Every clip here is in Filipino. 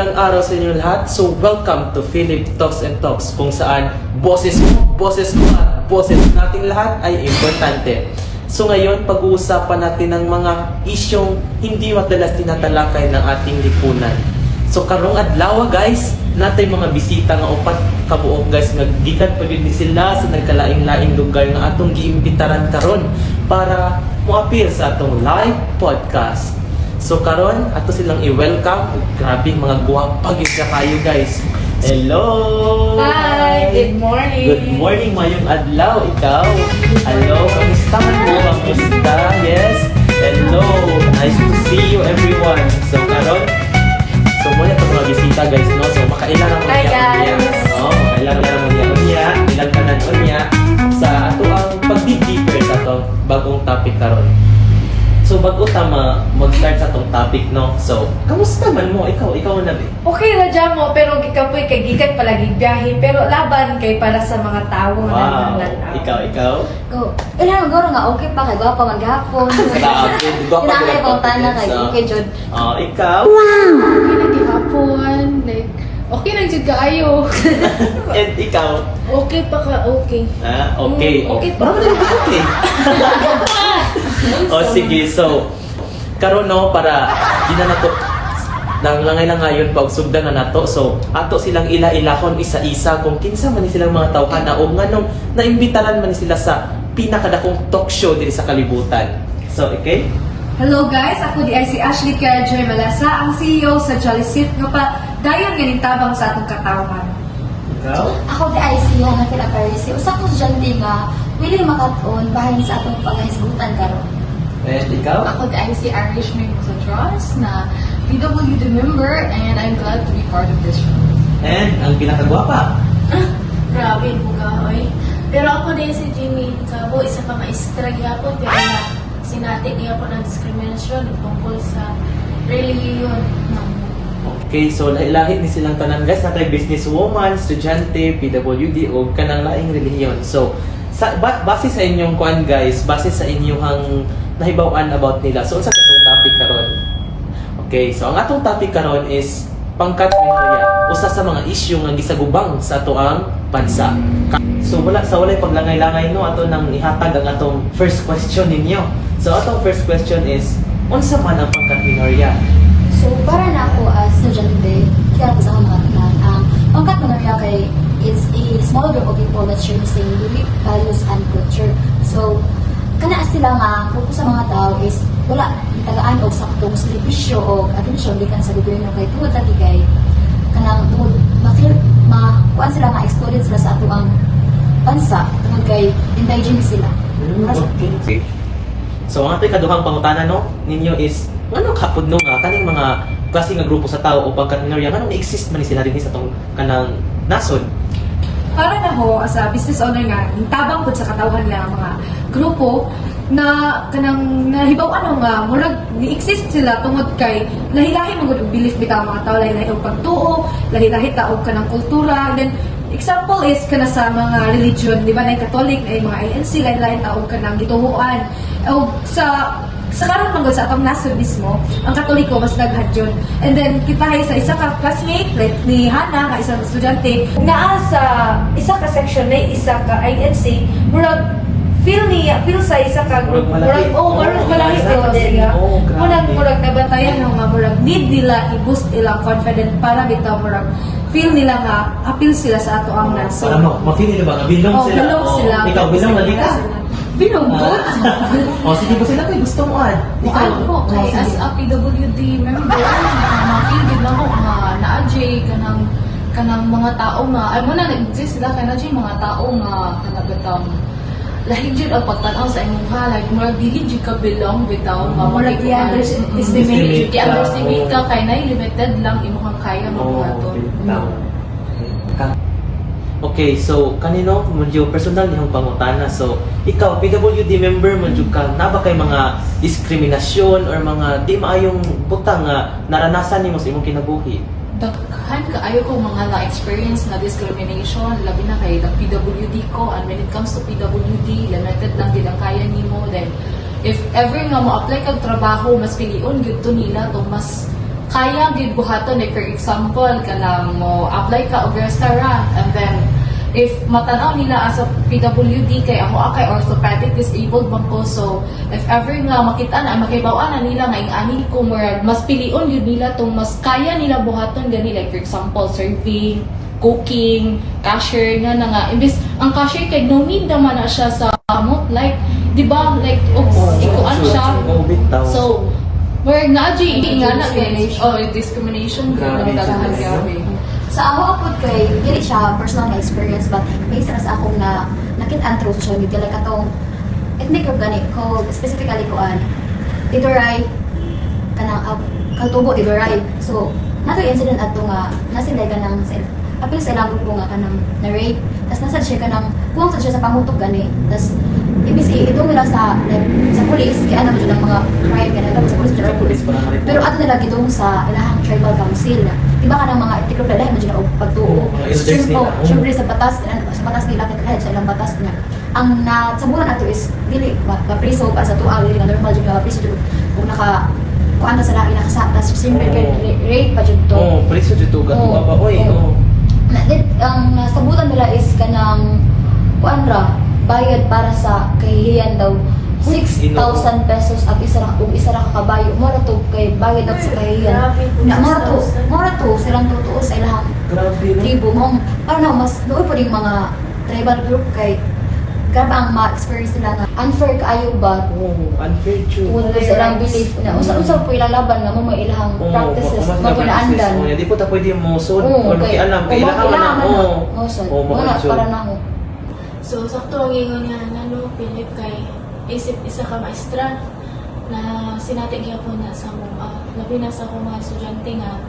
magandang araw sa inyo lahat. So, welcome to Philip Talks and Talks, kung saan boses ko at boses nating lahat ay importante. So ngayon, pag-uusapan natin ng mga isyong hindi madalas tinatalakay ng ating lipunan. So karong adlaw guys, natay mga bisita nga upat kabuok guys, naggikan pa gyud sila sa nagkalaing-laing lugar nga atong giimbitaran karon para mo-appear sa atong live podcast. So karon ato silang i-welcome. Grabe mga guwapa gyud kayo guys. Hello! Hi! Good morning! Good morning, mayong adlaw. Ikaw? Hello, kamusta mo? Kamusta? Yes? Hello! Nice to see you everyone. So karon, muna itong mga bisita guys, no? So makailan ang Hi guys! No? Makailan ang niya, ilang kanan niya sa ato ang pag-deeper sa itong bagong topic karon. So bago tama mag-start sa itong topic, no? So, kamusta man mo? Ikaw na ba? Okay na dyan mo, pero gikapoy kay gikan palagi biyahe, pero laban kay para sa mga tao Wow! na Ikaw? Go. Ilan guro nga okay pa kay gwapa maghapon. Grabe, gwapa Ina ka kay ng pangtana kay confidence, okay jud. Ikaw? Okay na gihapon, like, okay na jud kaayo. And ikaw? Okay pa ka, okay. Okay. Okay pa. Bakit okay? Sige. So, karon no, para di na nato nang langay-langayon pag sugdan na nato. So, ato silang ila-ilahon isa-isa kung kinsa man ni silang mga tawhana o nganong naimbitaran man ni sila sa pinakadakong talk show diri sa kalibutan. So, okay? Hello guys, ako di ay si Ashley Cara Joy Malasa, ang CEO sa Jollysit nga pa dayon ganing tabang sa atong katawhan. Ikaw? Ako di ay siya nga kila Paris. Usa ko estudyante nga willing makaton bahin sa atong paghisgutan karon. And ikaw? Ako di ay si Irish Mimosa Trust na PWD member and I'm glad to be part of this show. And ang pinakagwapa? Grabe, bugahoy. Pero ako din si Jimmy Cabo, isa ka maestra gyapon pero na sinati niya po ng diskriminasyon tungkol sa reliyon ng Okay, so lahi-lahi ni silang tanan guys, natay businesswoman, estudyante, PWD o kanang laing relihiyon. So, base sa inyong kuan guys, base sa inyong nahibaw-an about nila. So, unsa katong topic karon? Okay, so ang atong topic karon is pangkat minorya, usa sa mga issue nga gisagubang sa ato ang bansa. So walay paglangay-langay no, ato nang ihatag ang atong first question ninyo. So atong first question is, unsa man ang pangkat minorya? So para na ako as estudyante, kaya ko sa akong mga tanan, ang pangkat minorya kay is a small group of people that share the same belief, values, and culture. So kana sila nga focus sa mga tao is wala itagaan og saktong servisyo o atensyon gikan sa gobyerno kay tungod ta kay kanang tungod kuan sila nga excluded sila sa ato ang bansa tungod kay indigenous sila. Okay. So ang ating kaduhang pangutana no ninyo is ngano kapud no nga kaning mga klase nga grupo sa tao o pangkat minorya ngano exist man ni sila dinhi sa tong kanang nasod? Para na ho, as a business owner nga, tabang po sa katawhan nga mga grupo na kanang nahibaw ano nga, murag ni-exist sila tungod kay lahi-lahi mga belief bitaw mga tao, lahi-lahi og pagtuo, lahi-lahi taog kanang kultura. Then example is kana sa mga religion, di ba na yung Catholic, na yung mga ANC, lahi-lahi taog kanang gituhuan. O sa karon manggod sa atong nasod mismo, ang Katoliko mas naghadyon. And then kita ay sa isa ka classmate like ni Hana, nga isang estudyante, naa sa isa ka section na isa ka INC, murag feel sa isa ka group, murag malaki sila sila. Murag nabantayan nga murag need nila i-boost ilang confident para bitaw murag feel nila nga appeal sila sa ato ang nasod. Para ma-feel nila ba nga bilong sila? Bilong sila. Ikaw bilong na di ka? Binunggot. Sige ba sila kay gusto mo Ako, kay as a PWD member, ma-feel din ako nga na-adjay kanang mga tao nga, ay muna nag-exist sila kay na mga tao nga kanagatang lahig jud ang pagtanaw sa imong like murag dili jud ka belong bitaw nga Murag i-underestimate ka kay na limited lang imong kaya mabuhaton. Okay, so kanino medyo personal niyang pangutana. So ikaw PWD member medyo ka na ba kay mga diskriminasyon or mga di maayong butang nga naranasan nimo sa imong kinabuhi? Daghan kaayo ko mga na-experience na discrimination, labi na kay the PWD ko, and when it comes to PWD, limited lang din ang kaya nimo. Then, if ever nga mo-apply kag trabaho, mas pilion gyud to nila to mas kaya gid buhaton, like for example kanang mo apply ka og restaurant, and then if matanaw nila as a PWD kay ako kay orthopedic disabled man ko, so if ever nga makita na makibaw-an na nila nga ingani ko murag mas pilion yun nila tong mas kaya nila buhaton gani, like for example serving, cooking, cashier nga imbes ang cashier kay no need naman na siya sa like di ba, like ikuan siya, Oh, bitaw. so murag na nga na guys, discrimination Grabe, daghan siya. grabe. Sa ako po kay, dili siya personal na experience, but based na sa akong na nakita through social media, like atong ethnic group gani ko, specifically ko Tidoray, kanang Kaltubo, Tidoray. So, nato yung incident ato nga, nasinday ka ng, apil sa ilang grupo nga kanang na-rape, tapos nasad siya kanang, kuwang sad siya sa pangutok gani, tapos, ibig ito nila sa, like, sa police, kaya naman dyan ang mga crime, kaya naman sa police, Sa police pa naman. pero ato nila gitong sa ilahang tribal council. Diba ka ng mga etiko na lahat mo pagtuo. Mga elders nila. Siyempre sa batas nila, kahit sa ilang batas niya. Ang nasaburan nato is, dili, mapriso para sa tuwa, dili nga normal dyan ka mapriso dyan. Kung kuan na sa laki nakasatas, siyempre kay rape pa dyan to. Oh, preso dito ka Oo. ba oy. Oo. Oh. Ang nasabutan nila is kanang, kuan ra, bayad para sa kahihiyan daw. 6,000 pesos at isa ra ka kabayo. Mora to kay bayad daw sa kahihiyan. Mora to silang tutuo sa ilang Grabe no. tribo mong na mas doon po rin mga tribal group kay grabe ang ma-experience nila nga unfair kaayo ba Oh, unfair jud. kung sa ilang belief na unsa po ilang laban nga mo may ilang practices magpinaandan. Oh, di po ta pwede mo sud or makialam kay ilang na. Oh. Oh, muna para na ho. So, sakto ang ingon nga nano, Philip kay isip isa ka maestra na sinatig yapon na sa mga labi na sa akong mga estudyante nga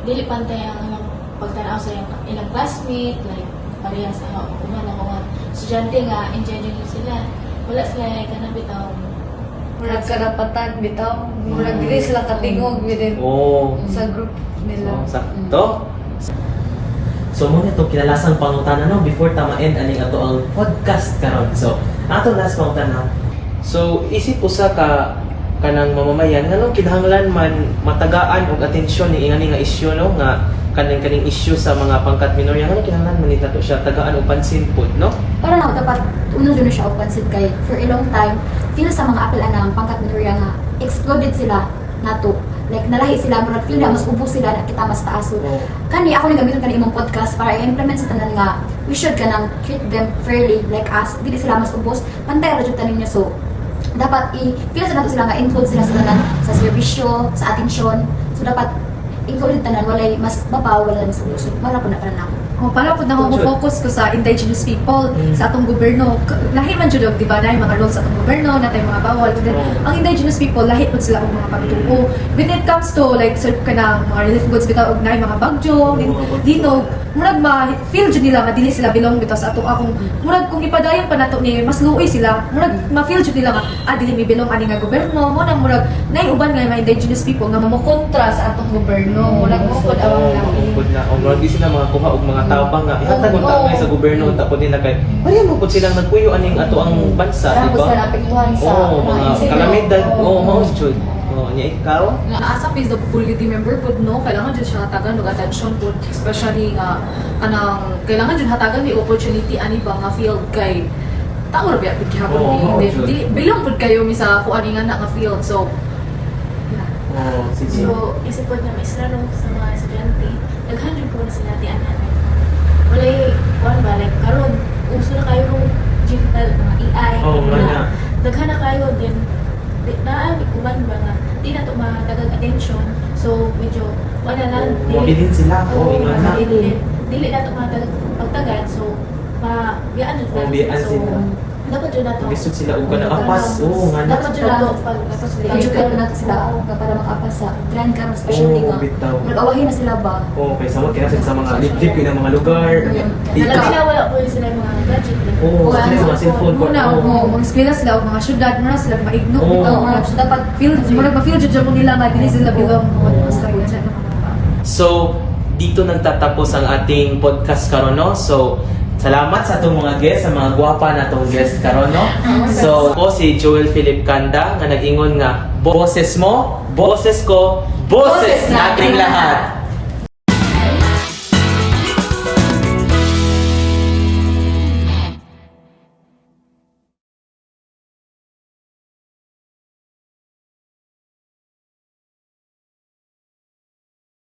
dili pantay ang pagtanaw sa ilang classmate, like pareha sa uman ako nga estudyante nga enjoy sila, wala sila ka bitaw. Murag karapatan bitaw, murag dili sila katingog within Oh. sa group nila. So, sakto. So muna itong kilalasang pangutana no before tama-end aning ato ang podcast karon. So ato last pangutana. So isip usa ka kanang mamamayan nganong kinahanglan man matagaan og atensyon ni ingani nga isyu no nga kaning issue sa mga pangkat minorya nganong kinahanglan man nito siya tagaan og pansin pod no. Para na dapat uno dun siya opansin kay for a long time feel sa mga apil anang pangkat minorya nga excluded sila nato. Like nalahi sila murag feel na mas ubos sila na kita mas taas. So, kani ako nagamiton kani imong podcast para i-implement sa tanan nga we should kanang treat them fairly like us. Dili sila mas ubos, pantay ra jud tanin niya. So dapat i-feel sa nato sila nga include sila sa tanan sa serbisyo, sa atensyon. So dapat include tanan walay mas babaw wala mas ubos. Wala po na para nako. Para po na ako focus ko sa indigenous people sa atong gobyerno. Lahi man jud di ba na yung mga rules sa atong gobyerno, natay mga bawal. Then, ang indigenous people lahi po sila og mga pagtuo. When it comes to like serve ka ng mga relief goods bitaw og nay mga bagyo, dito murag ma-feel jud nila nga dili sila belong bitaw sa atong akong murag kung ipadayon pa nato ni mas luoy sila. Murag ma-feel jud nila nga dili mi belong ani nga gobyerno. Mo nang murag nay uban nga mga indigenous people nga Kontra sa atong gobyerno, murag mo pod awang Mangkod na. O murag di sila mga kuha og mga tabang nga ihatag mo ta sa gobyerno tapos nila kay pareha mo pud silang nagpuyo aning ato ang bansa, di Tapos ba? sa apektuhan sa Oh, mga insidente. kalamidad. Oh, mao jud. Oh, nya ikaw? Nga asa PWD member pud no, kailangan jud siya hatagan og attention pud, especially nga anang kailangan jud hatagan ni opportunity ani ba nga field kay tao ra biya pud Oo, gihapon jud. di bilang pud kayo mi sa kuan nga na nga field. So Oh, sige. So, isip ko na maestra no, sa mga estudyante, naghandle po na sila tianan. Walay, kuan ba, like, karon uso na kayo ng digital, mga AI. Oh, nga. Daghana kayo din, naabi kuman ba nga, di na ito matagag attention. So, medyo, wala lang. Mabilin sila. Oh, ingana. Dili na ito matagag pagtagad. So, biyaan Oh, biyaan So, sila. dapat yun na ito. Gusto sila og kana apas. Oh, nga na. Dapat yun na ito. Pag-apas Educate na sila para makapas sa grand cam especially Oh, nga. bitaw. Nag-awahin na sila ba? Oh, kay sama kinasig sa mga liblib ng mga lugar. Mm. Alam na wala po sila yung mga gadget. Oo, sa mga cellphone. muna Oo. mga eskwela sila og mga syudad muna sila maigno Oo. bitaw muna so dapat feel murag ma-feel jud mo nila nga dili sila belong sa So, dito nagtatapos ang ating podcast karon no. So, Salamat sa atong mga guests, sa mga gwapa na atong guests karon, no? So, ako si Joel Philip Kanda nga nag-ingon nga, boses mo, boses ko, boses nating lahat.